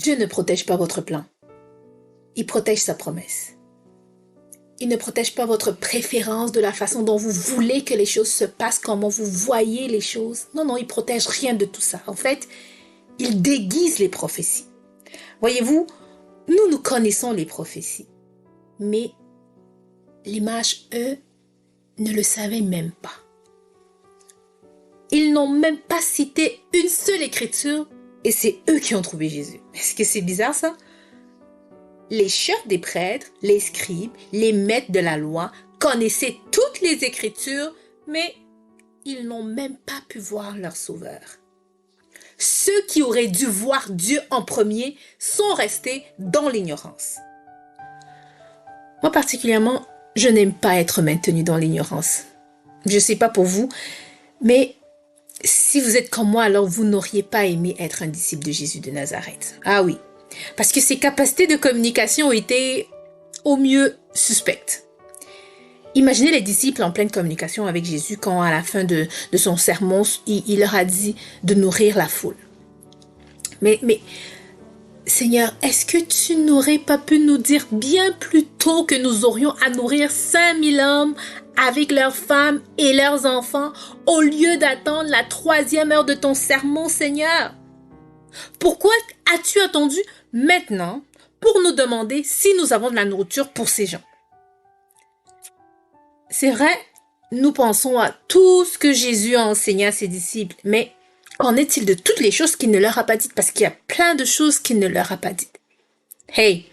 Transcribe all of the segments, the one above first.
Dieu ne protège pas votre plan. Il protège sa promesse. Il ne protège pas votre préférence de la façon dont vous voulez que les choses se passent, comment vous voyez les choses. Non, non, il protège rien de tout ça. En fait, il déguise les prophéties. Voyez-vous, nous connaissons les prophéties. Mais les mages, eux, ne le savaient même pas. Ils n'ont même pas cité une seule écriture et c'est eux qui ont trouvé Jésus. Est-ce que c'est bizarre ça? Les chefs des prêtres, les scribes, les maîtres de la loi connaissaient toutes les écritures, mais ils n'ont même pas pu voir leur sauveur. Ceux qui auraient dû voir Dieu en premier sont restés dans l'ignorance. Moi particulièrement, je n'aime pas être maintenue dans l'ignorance. Je ne sais pas pour vous, mais si vous êtes comme moi, alors vous n'auriez pas aimé être un disciple de Jésus de Nazareth. Ah oui, parce que ses capacités de communication étaient au mieux suspectes. Imaginez les disciples en pleine communication avec Jésus quand à la fin de son sermon, il leur a dit de nourrir la foule. Mais Seigneur, est-ce que tu n'aurais pas pu nous dire bien plus tôt que nous aurions à nourrir 5000 hommes avec leurs femmes et leurs enfants au lieu d'attendre la 3e heure de ton sermon, Seigneur? Pourquoi as-tu attendu maintenant pour nous demander si nous avons de la nourriture pour ces gens? C'est vrai, nous pensons à tout ce que Jésus a enseigné à ses disciples, mais qu'en est-il de toutes les choses qu'il ne leur a pas dites? Parce qu'il y a plein de choses qu'il ne leur a pas dites. Hey,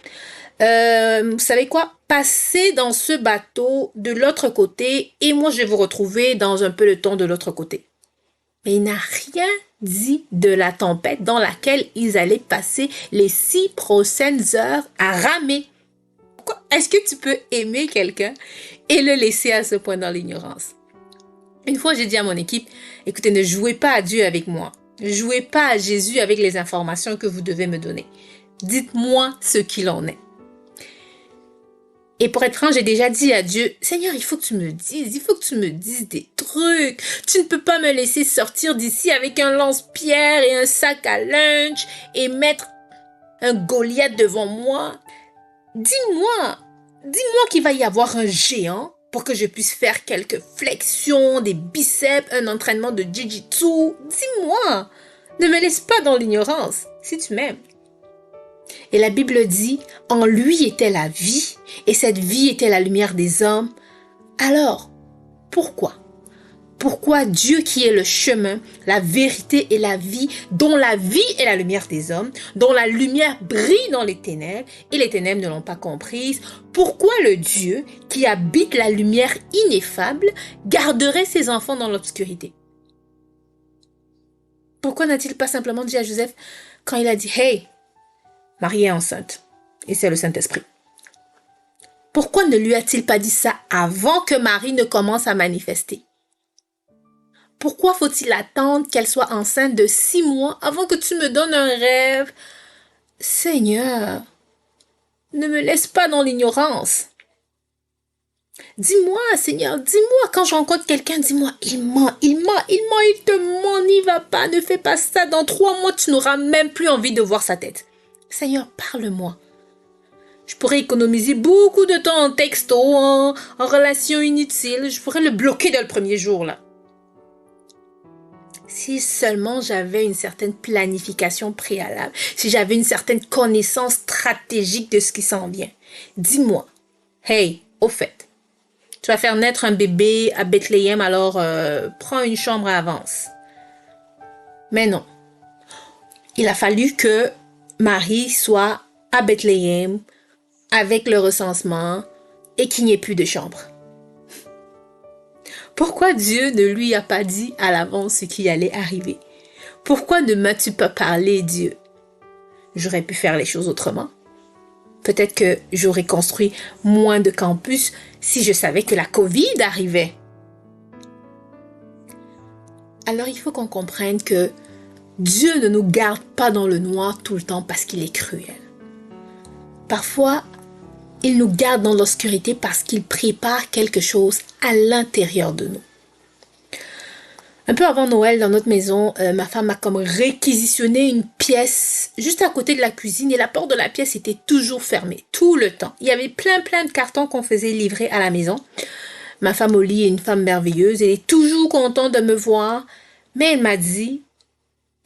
vous savez quoi? Passez dans ce bateau de l'autre côté et moi je vais vous retrouver dans un peu de temps de l'autre côté. Mais il n'a rien dit de la tempête dans laquelle ils allaient passer les 6 prochaines heures à ramer. Est-ce que tu peux aimer quelqu'un et le laisser à ce point dans l'ignorance? Une fois, j'ai dit à mon équipe, écoutez, ne jouez pas à Dieu avec moi. Ne jouez pas à Jésus avec les informations que vous devez me donner. Dites-moi ce qu'il en est. Et pour être franc, j'ai déjà dit à Dieu, Seigneur, il faut que tu me dises des trucs. Tu ne peux pas me laisser sortir d'ici avec un lance-pierre et un sac à lunch et mettre un Goliath devant moi. Dis-moi qu'il va y avoir un géant pour que je puisse faire quelques flexions, des biceps, un entraînement de jiu-jitsu. Dis-moi, ne me laisse pas dans l'ignorance, si tu m'aimes. Et la Bible dit, en lui était la vie, et cette vie était la lumière des hommes. Alors, pourquoi Dieu qui est le chemin, la vérité et la vie, dont la vie est la lumière des hommes, dont la lumière brille dans les ténèbres, et les ténèbres ne l'ont pas comprise, pourquoi le Dieu qui habite la lumière ineffable garderait ses enfants dans l'obscurité? Pourquoi n'a-t-il pas simplement dit à Joseph, quand il a dit « Hey, Marie est enceinte, et c'est le Saint-Esprit ». Pourquoi ne lui a-t-il pas dit ça avant que Marie ne commence à manifester? Pourquoi faut-il attendre qu'elle soit enceinte de 6 mois avant que tu me donnes un rêve? Seigneur, ne me laisse pas dans l'ignorance. Dis-moi, Seigneur, dis-moi, quand je rencontre quelqu'un, dis-moi, il ment, il te ment, n'y va pas, ne fais pas ça. Dans 3 mois, tu n'auras même plus envie de voir sa tête. Seigneur, parle-moi. Je pourrais économiser beaucoup de temps en texto, en relations inutiles. Je pourrais le bloquer dès le premier jour, là. Si seulement j'avais une certaine planification préalable, si j'avais une certaine connaissance stratégique de ce qui s'en vient. Dis-moi, hey, au fait, tu vas faire naître un bébé à Bethléem, alors prends une chambre à avance. Mais non, il a fallu que Marie soit à Bethléem avec le recensement et qu'il n'y ait plus de chambre. Pourquoi Dieu ne lui a pas dit à l'avance ce qui allait arriver? Pourquoi ne m'as-tu pas parlé, Dieu? J'aurais pu faire les choses autrement. Peut-être que j'aurais construit moins de campus si je savais que la COVID arrivait. Alors il faut qu'on comprenne que Dieu ne nous garde pas dans le noir tout le temps parce qu'il est cruel. Parfois, il nous garde dans l'obscurité parce qu'il prépare quelque chose à l'intérieur de nous. Un peu avant Noël, dans notre maison, ma femme a comme réquisitionné une pièce juste à côté de la cuisine et la porte de la pièce était toujours fermée, tout le temps. Il y avait plein de cartons qu'on faisait livrer à la maison. Ma femme au lit est une femme merveilleuse, elle est toujours contente de me voir, mais elle m'a dit,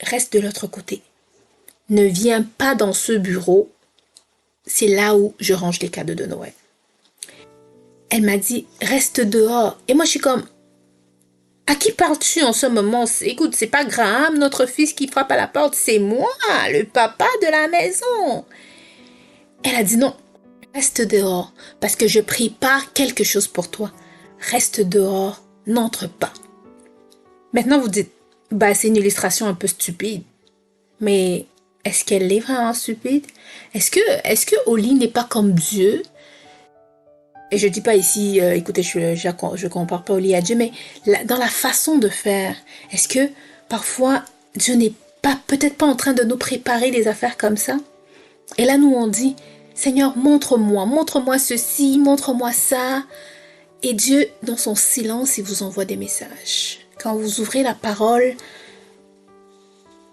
reste de l'autre côté. Ne viens pas dans ce bureau, c'est là où je range les cadeaux de Noël. Elle m'a dit, reste dehors. Et moi, je suis comme, à qui parles-tu en ce moment? Écoute, c'est pas Graham, notre fils qui frappe à la porte, c'est moi, le papa de la maison. Elle a dit non, reste dehors, parce que je prépare quelque chose pour toi. Reste dehors, n'entre pas. Maintenant, vous dites, bah, c'est une illustration un peu stupide. Mais est-ce qu'elle est vraiment stupide? Est-ce que Oli n'est pas comme Dieu? Et je dis pas ici, écoutez, je compare pas Oli à Dieu, mais dans la façon de faire, est-ce que parfois Dieu n'est pas peut-être pas en train de nous préparer des affaires comme ça? Et là, nous on dit, Seigneur, montre-moi ceci, montre-moi ça. Et Dieu, dans son silence, il vous envoie des messages. Quand vous ouvrez la parole,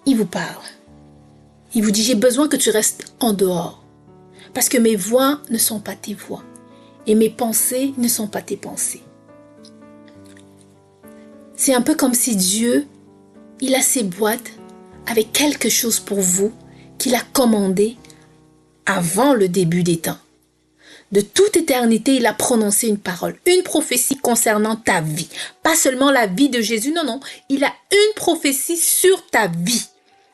il vous parle. Il vous dit, j'ai besoin que tu restes en dehors. Parce que mes voix ne sont pas tes voix. Et mes pensées ne sont pas tes pensées. C'est un peu comme si Dieu, il a ses boîtes avec quelque chose pour vous qu'il a commandé avant le début des temps. De toute éternité, il a prononcé une parole, une prophétie concernant ta vie. Pas seulement la vie de Jésus, non. Il a une prophétie sur ta vie.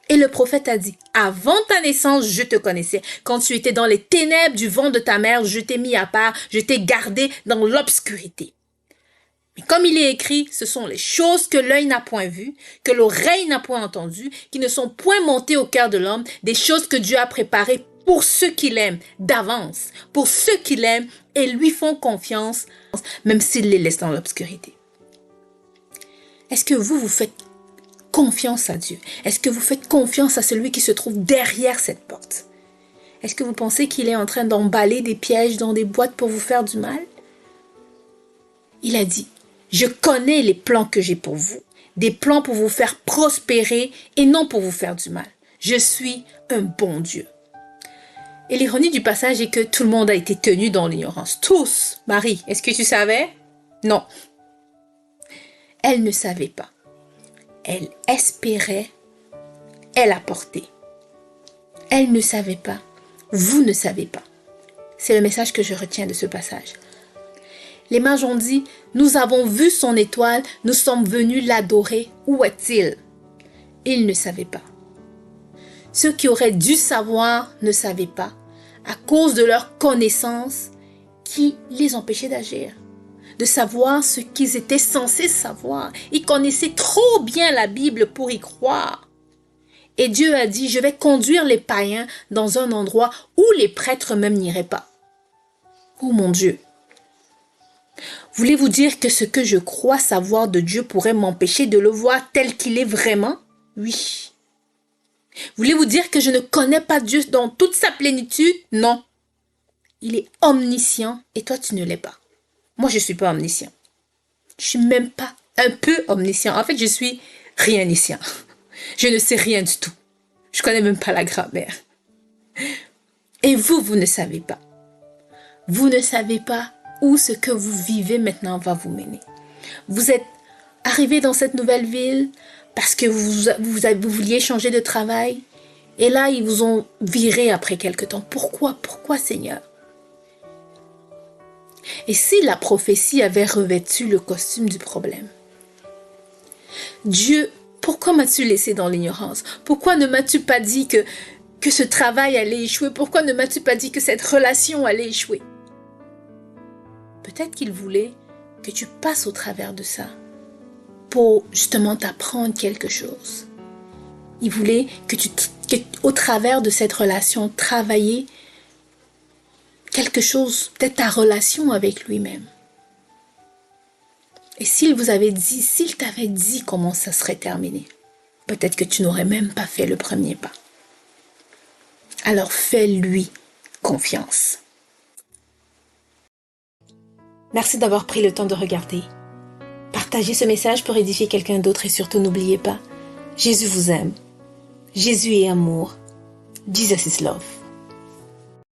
Et le prophète a dit, avant ta naissance, je te connaissais. Quand tu étais dans les ténèbres du ventre de ta mère, je t'ai mis à part, je t'ai gardé dans l'obscurité. Mais comme il est écrit, ce sont les choses que l'œil n'a point vues, que l'oreille n'a point entendues, qui ne sont point montées au cœur de l'homme, des choses que Dieu a préparées pour ceux qui l'aiment d'avance, pour ceux qui l'aiment et lui font confiance, même s'il les laisse dans l'obscurité. Est-ce que vous faites confiance à Dieu? Est-ce que vous faites confiance à celui qui se trouve derrière cette porte? Est-ce que vous pensez qu'il est en train d'emballer des pièges dans des boîtes pour vous faire du mal? Il a dit, je connais les plans que j'ai pour vous, des plans pour vous faire prospérer et non pour vous faire du mal. Je suis un bon Dieu. Et l'ironie du passage est que tout le monde a été tenu dans l'ignorance. Tous. Marie, est-ce que tu savais? Non. Elle ne savait pas. Elle espérait. Elle apportait. Elle ne savait pas. Vous ne savez pas. C'est le message que je retiens de ce passage. Les mages ont dit, nous avons vu son étoile, nous sommes venus l'adorer. Où est-il? Ils ne savaient pas. Ceux qui auraient dû savoir ne savaient pas, à cause de leur connaissance qui les empêchait d'agir, de savoir ce qu'ils étaient censés savoir. Ils connaissaient trop bien la Bible pour y croire. Et Dieu a dit, je vais conduire les païens dans un endroit où les prêtres même n'iraient pas. Oh mon Dieu! Voulez-vous dire que ce que je crois savoir de Dieu pourrait m'empêcher de le voir tel qu'il est vraiment? Oui. Voulez-vous dire que je ne connais pas Dieu dans toute sa plénitude? Non. Il est omniscient et toi tu ne l'es pas. Moi je ne suis pas omniscient. Je ne suis même pas un peu omniscient. En fait je suis rienniscient. Je ne sais rien du tout. Je ne connais même pas la grammaire. Et vous ne savez pas. Vous ne savez pas où ce que vous vivez maintenant va vous mener. Vous êtes arrivé dans cette nouvelle ville parce que vous vouliez changer de travail et là, ils vous ont viré après quelque temps. Pourquoi? Pourquoi, Seigneur? Et si la prophétie avait revêtu le costume du problème? Dieu, pourquoi m'as-tu laissé dans l'ignorance? Pourquoi ne m'as-tu pas dit que ce travail allait échouer? Pourquoi ne m'as-tu pas dit que cette relation allait échouer? Peut-être qu'il voulait que tu passes au travers de ça pour justement t'apprendre quelque chose. Il voulait que au travers de cette relation, travailler quelque chose, peut-être ta relation avec lui-même. Et s'il t'avait dit comment ça serait terminé, peut-être que tu n'aurais même pas fait le premier pas. Alors fais-lui confiance. Merci d'avoir pris le temps de regarder. partagez ce message pour édifier quelqu'un d'autre et surtout n'oubliez pas, Jésus vous aime. Jésus est amour. Jesus is love.